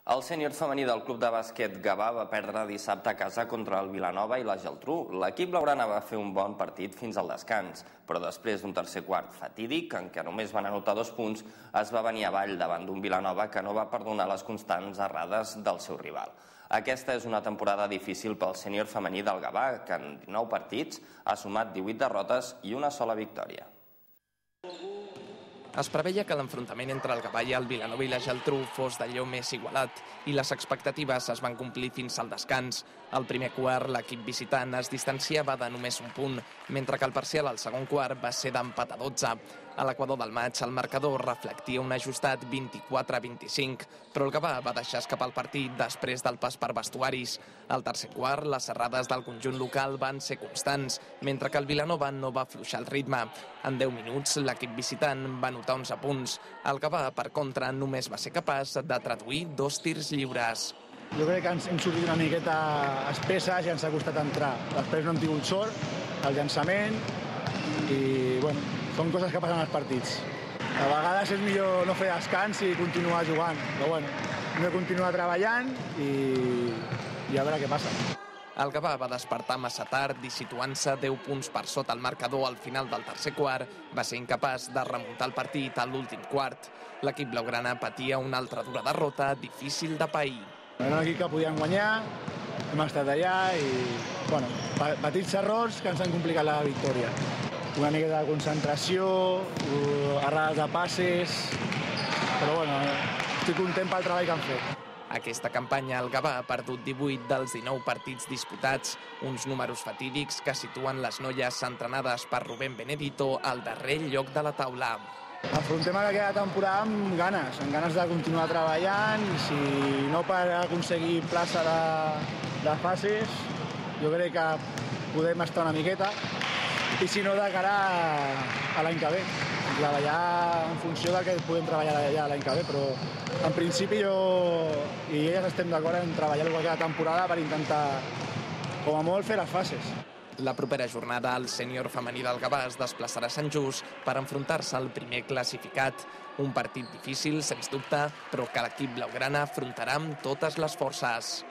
El sènior femení del club de bàsquet Gavà va perdre dissabte a casa contra el Vilanova i la Geltrú. L'equip blaugrana va fer un bon partit fins al descans, però després d'un tercer quart fatídic, en què només van anotar 2 punts, es va venir avall davant d'un Vilanova que no va perdonar les constants errades del seu rival. Aquesta és una temporada difícil pel sènior femení del Gavà, que en 19 partits ha sumat 18 derrotes i una sola victòria. Es preveia que l'enfrontament entre el Gavà i el Vilanova i la Geltrú fos d'allò més igualat i les expectatives es van complir fins al descans. Al primer quart, l'equip visitant es distanciava de només un punt, mentre que el parcial al segon quart va ser d'empat a 12. A l'equador del maig, el marcador reflectia un ajustat 24-25, però el Gavà va deixar escapar el partit després del pas per vestuaris. Al tercer quart, les errades del conjunt local van ser constants, mentre que el Vilanova no va afluixar el ritme. En 10 minuts, l'equip visitant va anotar 11 punts. El Gavà, per contra, només va ser capaç de traduir 2 tirs lliures. Jo crec que hem sortit una miqueta espesses i ens ha costat entrar. Després no hem tingut sort, el llançament, i bueno, són coses que passen als partits. A vegades és millor no fer descans i continuar jugant, però bueno, hem de continuar treballant i a veure què passa. El Gavà va despertar massa tard i situant-se 10 punts per sota el marcador al final del tercer quart, va ser incapaç de remuntar el partit a l'últim quart. L'equip blaugrana patia una altra dura derrota difícil de pair. Era un equip que podíem guanyar, hem estat allà i bueno, petits errors que ens han complicat la victòria. Una miqueta de concentració, errades de passes, però bueno, estic content pel treball que han fet. Aquesta campanya el Gavà ha perdut 18 dels 19 partits disputats, uns números fatídics que situen les noies entrenades per Rubén Benedito al darrer lloc de la taula. Afrontem aquesta temporada amb ganes de continuar treballant, i si no per aconseguir plaça de fases, jo crec que podem estar una miqueta, i si no de cara a l'any que ve, treballar en funció del que podem treballar allà l'any que ve, però en principi jo i elles estem d'acord en treballar aquesta temporada per intentar, com a molt, fer les fases. La propera jornada, el sènior femení del Gavà es desplaçarà a Sant Just per enfrontar-se al primer classificat. Un partit difícil, sens dubte, però que l'equip blaugrana afrontarà amb totes les forces.